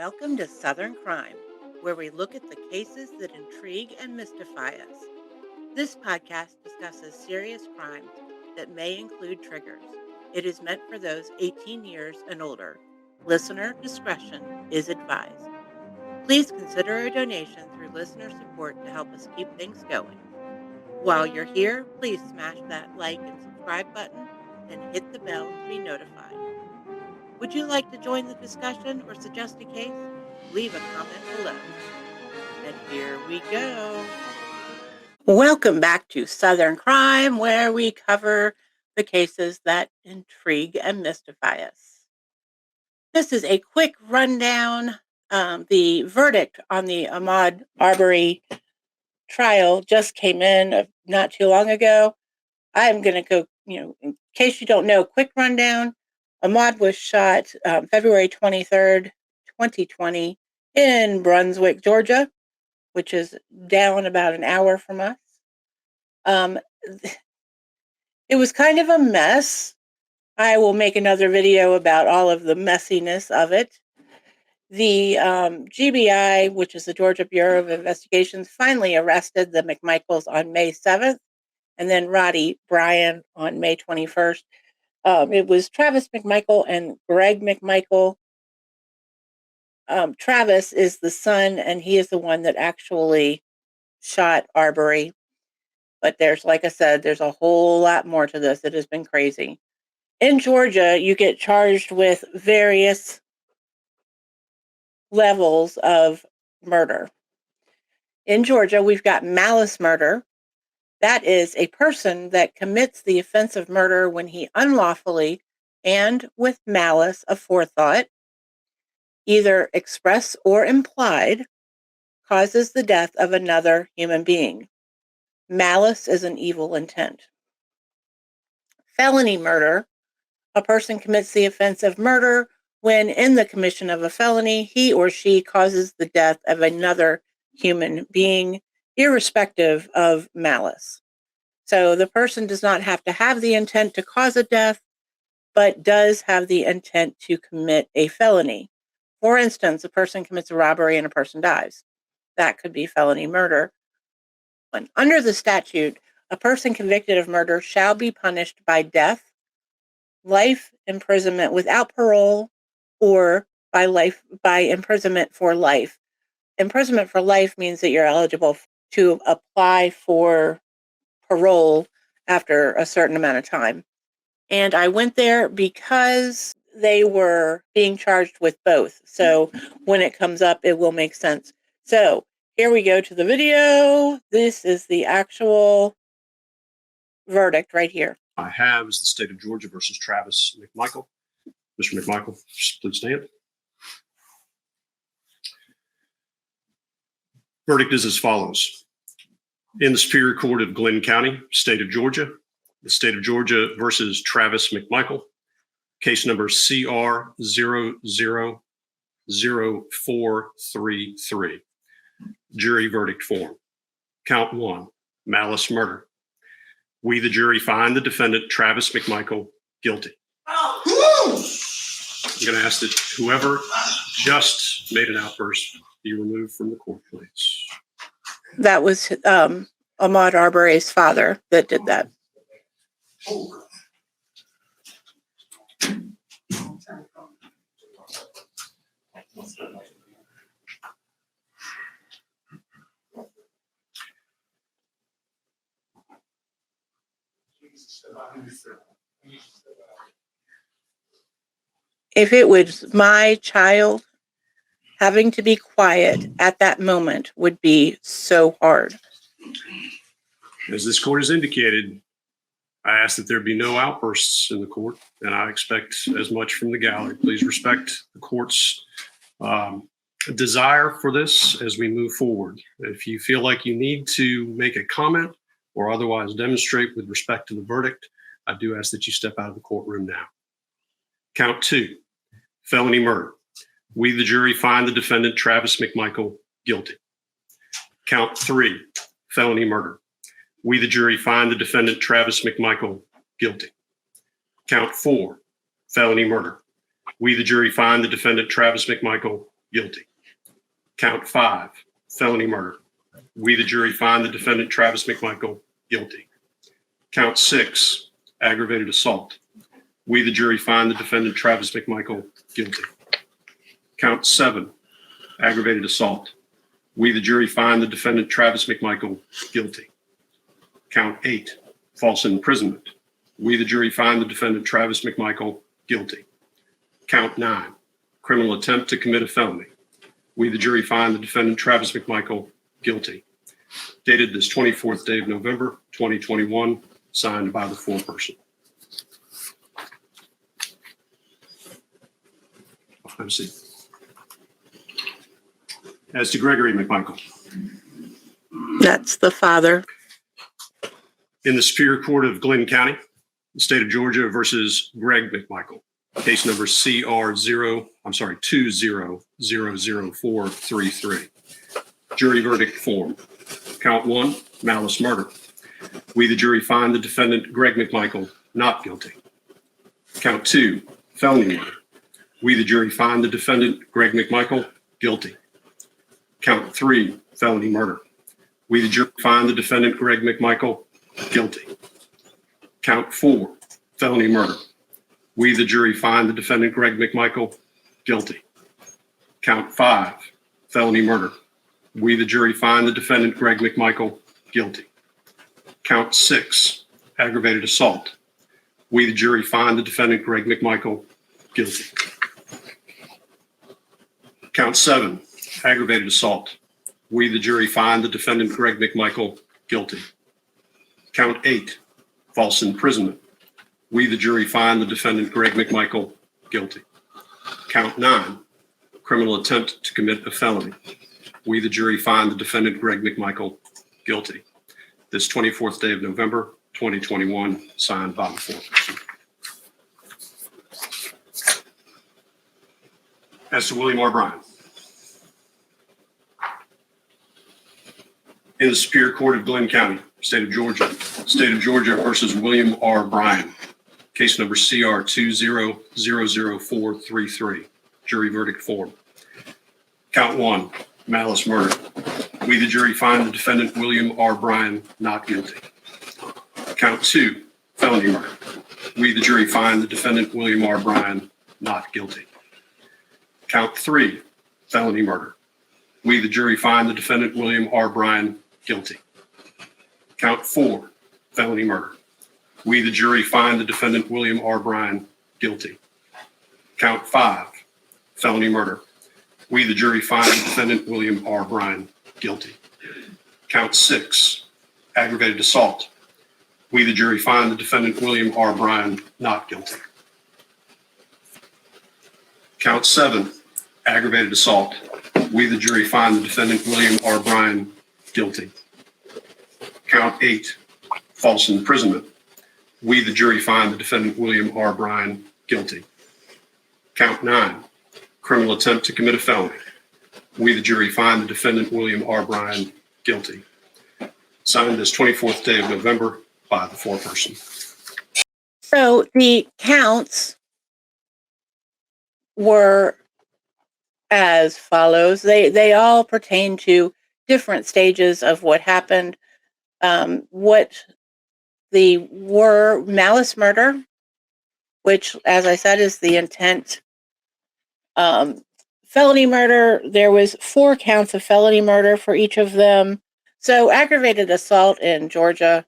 Welcome to Southern Crime, where we look at the cases that intrigue and mystify us. This podcast discusses serious crimes that may include triggers. It is meant for those 18 years and older. Listener discretion is advised. Please consider a donation through listener support to help us keep things going. While you're here, please smash that like and subscribe button and hit the bell to be notified. Would you like to join the discussion or suggest a case? Leave a comment below. And here we go. Welcome back to Southern Crime, where we cover the cases that intrigue and mystify us. This is a quick rundown. The verdict on the Ahmaud Arbery trial just came in not too long ago. I'm going to go, in case you don't know, quick rundown. Ahmaud was shot February 23rd, 2020 in Brunswick, Georgia, which is down about an hour from us. It was kind of a mess. I will make another video about all of the messiness of it. The GBI, which is the Georgia Bureau of Investigations, finally arrested the McMichaels on May 7th, and then RODDIE BRYAN on May 21st. It was Travis McMichael and Greg McMichael. Travis is the son, and he is the one that actually shot Arbery. But like I said, there's a whole lot more to this. It has been crazy. In Georgia, you get charged with various levels of murder. In Georgia, we've got malice murder. That is a person that commits the offense of murder when he unlawfully and with malice aforethought, either express or implied, causes the death of another human being. Malice is an evil intent. Felony murder. A person commits the offense of murder when, in the commission of a felony, he or she causes the death of another human being, irrespective of malice. So the person does not have to have the intent to cause a death, but does have the intent to commit a felony. For instance, a person commits a robbery and a person dies. That could be felony murder. Under the statute, a person convicted of murder shall be punished by death, life imprisonment without parole, or by imprisonment for life. Imprisonment for life means that you're eligible to apply for parole after a certain amount of time. And I went there because they were being charged with both. So when it comes up, it will make sense. So here we go to the video. This is the actual verdict right here. I have is the state of Georgia versus Travis McMichael. Mr. McMichael, please stand. Verdict is as follows. In the Superior Court of Glenn County, state of Georgia, the state of Georgia versus Travis McMichael, case number CR 000433. Jury verdict form. Count 1, malice murder. We, the jury, find the defendant, Travis McMichael, guilty. I'm going to ask that whoever just made an outburst be removed from the court, please. That was Ahmaud Arbery's father that did that. If it was my child, having to be quiet at that moment would be so hard. As this court has indicated, I ask that there be no outbursts in the court, and I expect as much from the gallery. Please respect the court's desire for this as we move forward. If you feel like you need to make a comment or otherwise demonstrate with respect to the verdict, I do ask that you step out of the courtroom now. Count 2, felony murder. We, the jury, find the defendant, Travis McMichael, guilty. Count 3, felony murder. We, the jury, find the defendant, Travis McMichael, guilty. Count 4, felony murder. We, the jury, find the defendant, Travis McMichael, guilty. Count 5, felony murder. We, the jury, find the defendant, Travis McMichael, guilty. Count 6, aggravated assault. We, the jury, find the defendant, Travis McMichael, guilty. Count 7, aggravated assault. We, the jury, find the defendant, Travis McMichael, guilty. Count 8, false imprisonment. We, the jury, find the defendant, Travis McMichael, guilty. Count 9, criminal attempt to commit a felony. We, the jury, find the defendant, Travis McMichael, guilty. Dated this 24th day of November, 2021, signed by the foreperson. Have a seat. As to Gregory McMichael. That's the father. In the Superior Court of Glenn County, the state of Georgia versus Greg McMichael. Case number CR20000433. Jury verdict form. Count 1, malice murder. We, the jury, find the defendant, Greg McMichael, not guilty. Count 2, felony murder. We, the jury, find the defendant, Greg McMichael, guilty. Count 3, felony murder. We, the jury, find the defendant, Greg McMichael, guilty. Count 4, felony murder. We, the jury, find the defendant, Greg McMichael, guilty. Count 5, felony murder. We, the jury, find the defendant, Greg McMichael, guilty. Count 6, aggravated assault. We, the jury, find the defendant, Greg McMichael, guilty. Count 7, aggravated assault. We, the jury, find the defendant, Greg McMichael, guilty. Count 8, false imprisonment. We, the jury, find the defendant, Greg McMichael, guilty. Count 9, criminal attempt to commit a felony. We, the jury, find the defendant, Greg McMichael, guilty. This 24th day of November, 2021, signed by the foreperson. As to William R. Bryan. In the Superior Court of Glenn County, state of Georgia versus William R. Bryan. Case number CR20000433. Jury verdict form. Count 1, malice murder. We, the jury, find the defendant, William R. Bryan, not guilty. Count 2, felony murder. We, the jury, find the defendant, William R. Bryan, not guilty. Count 3, felony murder. We, the jury, find the defendant, William R. Bryan, guilty. Count 4, felony murder. We, the jury, find the defendant, William R. Bryan, guilty. Count 5, felony murder. We, the jury, find the defendant, William R. Bryan, guilty. Count 6, aggravated assault. We, the jury, find the defendant, William R. Bryan, not guilty. Count 7, aggravated assault. We, the jury, find the defendant, William R. Bryan, guilty. Count 8, false imprisonment. We, the jury, find the defendant, William R. Bryan, guilty. Count 9, criminal attempt to commit a felony. We, the jury, find the defendant, William R. Bryan, guilty. Signed this 24th day of November by the foreperson. So the counts were as follows. They all pertain to different stages of what happened. What they were: malice murder, which, as I said, is the intent. Felony murder, there was 4 counts of felony murder for each of them. So aggravated assault in Georgia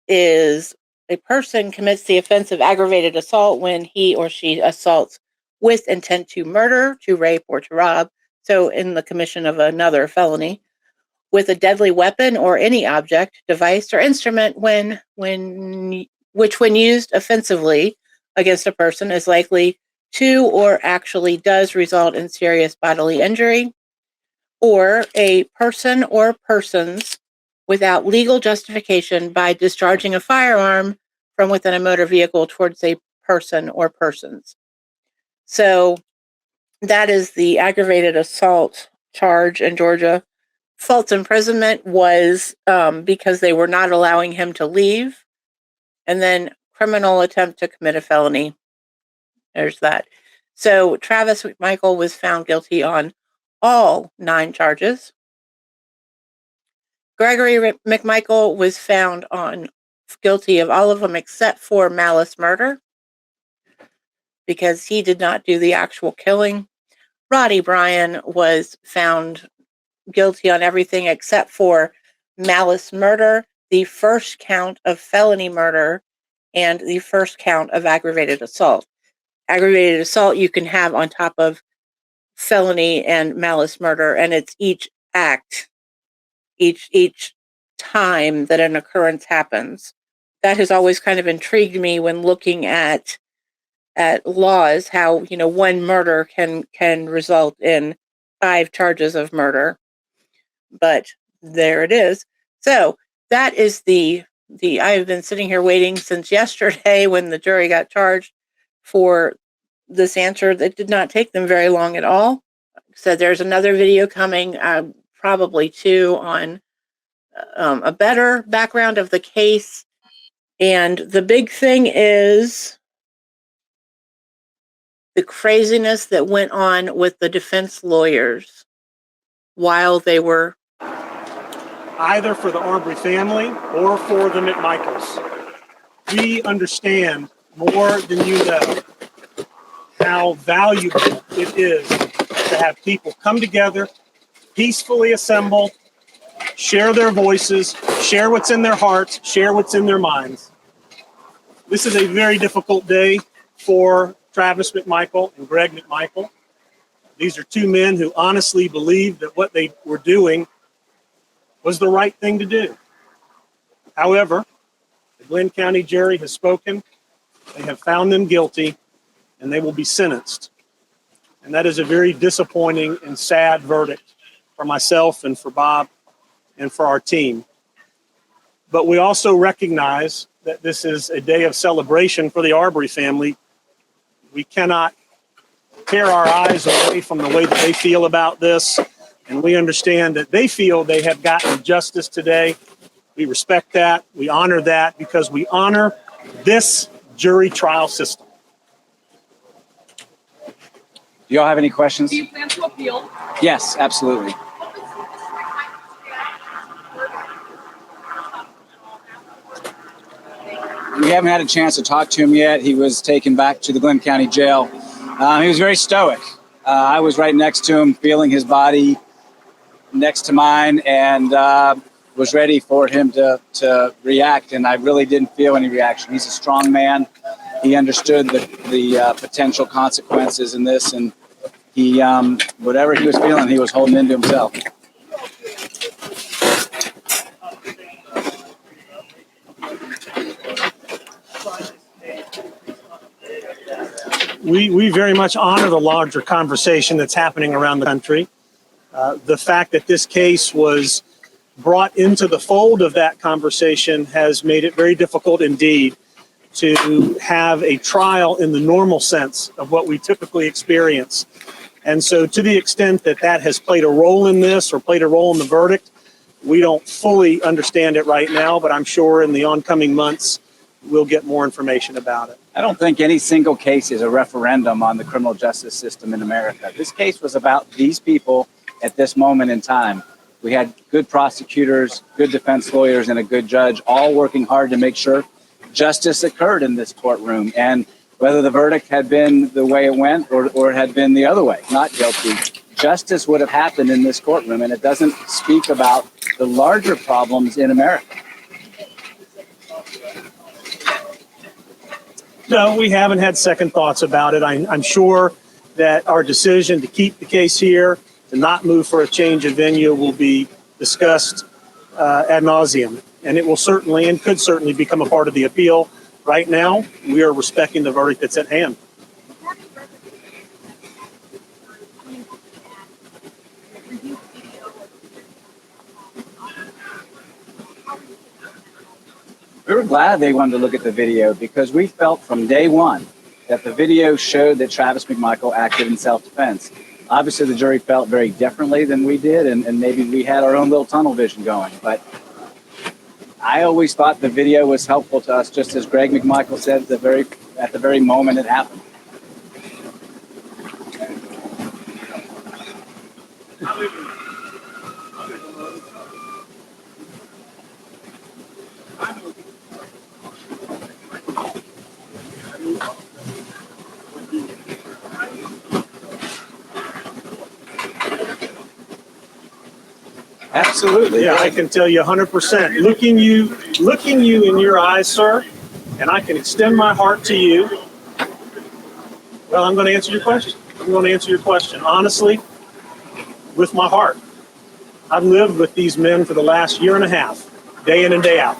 is a person commits the offense of aggravated assault when he or she assaults with intent to murder, to rape, or to rob. So in the commission of another felony, with a deadly weapon or any object, device, or instrument which when used offensively against a person is likely to or actually does result in serious bodily injury, or a person or persons without legal justification by discharging a firearm from within a motor vehicle towards a person or persons. So that is the aggravated assault charge in Georgia. False imprisonment was because they were not allowing him to leave. And then criminal attempt to commit a felony. There's that. So Travis McMichael was found guilty on all 9 charges. Gregory McMichael was found guilty of all of them except for malice murder, because he did not do the actual killing. RODDIE BRYAN was found guilty on everything except for malice murder, the first count of felony murder, and the first count of aggravated assault. Aggravated assault you can have on top of felony and malice murder, and it's each act, each time that an occurrence happens. That has always kind of intrigued me when looking at laws, how, one murder can result in 5 charges of murder. But there it is. So that is I've been sitting here waiting since yesterday when the jury got charged for this answer. That did not take them very long at all. So there's another video coming, probably 2, on a better background of the case. And the big thing is the craziness that went on with the defense lawyers while they were either for the Arbery family or for the McMichaels. We understand more than you know how valuable it is to have people come together, peacefully assemble, share their voices, share what's in their hearts, share what's in their minds. This is a very difficult day for Travis McMichael and Greg McMichael. These are 2 men who honestly believed that what they were doing was the right thing to do. However, the Glenn County jury has spoken. They have found them guilty, and they will be sentenced. And that is a very disappointing and sad verdict for myself and for Bob and for our team. But we also recognize that this is a day of celebration for the Arbery family. We cannot tear our eyes away from the way that they feel about this. And we understand that they feel they have gotten justice today. We respect that. We honor that because we honor this jury trial system. Do y'all have any questions? Do you plan to appeal? Yes, absolutely. We haven't had a chance to talk to him yet. He was taken back to the Glenn County Jail. He was very stoic. I was right next to him, feeling his body next to mine, and was ready for him to react, and I really didn't feel any reaction. He's a strong man. He understood the potential consequences in this, and he, whatever he was feeling, he was holding into himself. We very much honor the larger conversation that's happening around the country. The fact that this case was brought into the fold of that conversation has made it very difficult indeed to have a trial in the normal sense of what we typically experience. And so to the extent that that has played a role in this or played a role in the verdict, we don't fully understand it right now, but I'm sure in the oncoming months, we'll get more information about it. I don't think any single case is a referendum on the criminal justice system in America. This case was about these people at this moment in time. We had good prosecutors, good defense lawyers, and a good judge, all working hard to make sure justice occurred in this courtroom. And whether the verdict had been the way it went or it had been the other way, not guilty, justice would have happened in this courtroom. And it doesn't speak about the larger problems in America. No, we haven't had second thoughts about it. I'm sure that our decision to keep the case here, to not move for a change of venue, will be discussed ad nauseum. And it will certainly and could certainly become a part of the appeal. Right now, we are respecting the verdict that's at hand. We were glad they wanted to look at the video because we felt from day one that the video showed that Travis McMichael acted in self-defense. Obviously, the jury felt very differently than we did, and maybe we had our own little tunnel vision going. But I always thought the video was helpful to us, just as Greg McMichael said at the very moment it happened. Absolutely. Yeah, I can tell you 100%. Looking you in your eyes, sir, and I can extend my heart to you. Well, I'm going to answer your question. I'm going to answer your question honestly, with my heart. I've lived with these men for the last year and a half, day in and day out.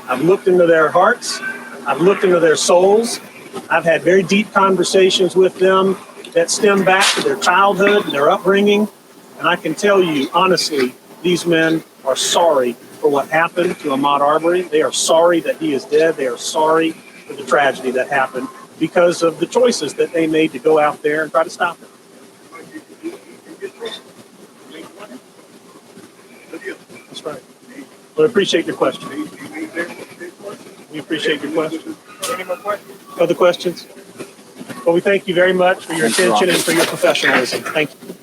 I've looked into their hearts. I've looked into their souls. I've had very deep conversations with them that stem back to their childhood and their upbringing. And I can tell you, honestly, these men are sorry for what happened to Ahmaud Arbery. They are sorry that he is dead. They are sorry for the tragedy that happened because of the choices that they made to go out there and try to stop him. That's right. Well, I appreciate your question. We appreciate your question. Any more questions? Other questions? Well, we thank you very much for your attention and for your professionalism. Thank you.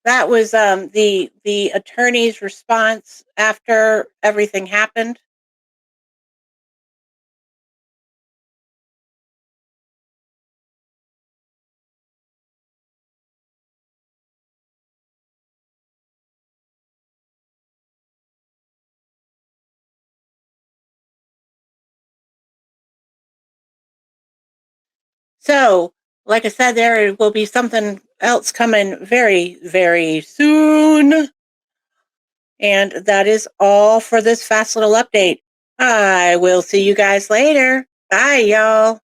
That was the attorney's response after everything happened. So, like I said, there will be something else coming very, very soon. And that is all for this fast little update. I will see you guys later. Bye, y'all.